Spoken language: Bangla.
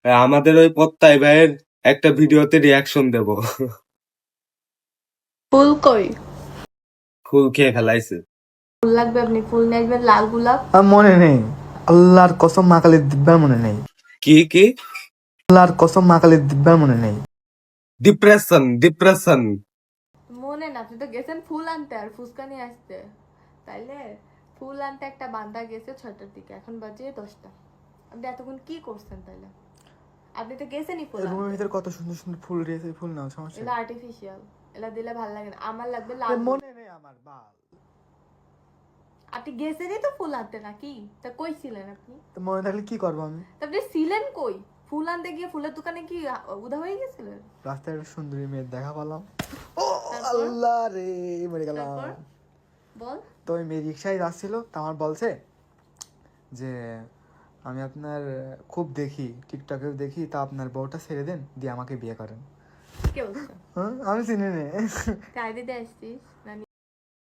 আমাদের ওই পত্তাই ভাইয়ের একটা ভিডিওতে রিয়াকশন দেব। ফুল কই? ফুল খেয়ে ফেলাইছে। ফুল লাগবে, আপনি ফুল নিয়ে আসবেন, লাল গোলাপ। মনে নেই, আল্লাহর কসম মা কালীর দিব্যার মনে নেই, কি কি? আল্লাহর কসম মা কালীর দিব্যার মনে নেই। Depression depression. মনে না, আপনি তো গেছেন ফুল আনতে আর ফুচকা নিয়ে আসতে। তাইলে ফুল আনতে একটা বান্দা গেছে 6টার দিকে, এখন বাজে 10টা। আপনি এতক্ষণ কি করছেন তাইলে? আপনি তো গেছেনই ফুল রুমের আনতে। ভিতরে কত সুন্দর সুন্দর ফুল রয়েছে, ফুল নাও সমস্যা এগুলো আর্টিফিশিয়াল, এগুলো দিলে ভালো লাগে না। আমার লাগবে লাল। নেই। মনে নেই আমার বাল। আপনি গেছেনই তো ফুল আনতে নাকি? তা কই ছিলেন আপনি? তো মনে থাকলে কি করবো আমি? তা আপনি ছিলেন কই? ফুল আনতে গিয়ে ফুলের দোকানে কি উদা হয়ে গেছিলেন? রাস্তায় একটা সুন্দরী মেয়ের দেখা পেলাম, ও তারপর? আল্লাহ রে, মরে গেলাম। তারপর বল। তো ওই মেয়ে রিক্সায় যাচ্ছিল, তো আমার বলছে যে আমি আপনার খুব দেখি, টিকটকেও দেখি, তা আপনার বউটা ছেড়ে দেন দিয়ে আমাকে বিয়ে করেন। কে বলছে? হ্যাঁ, আমি চিনি নে। চাই দিতে আসছিস না?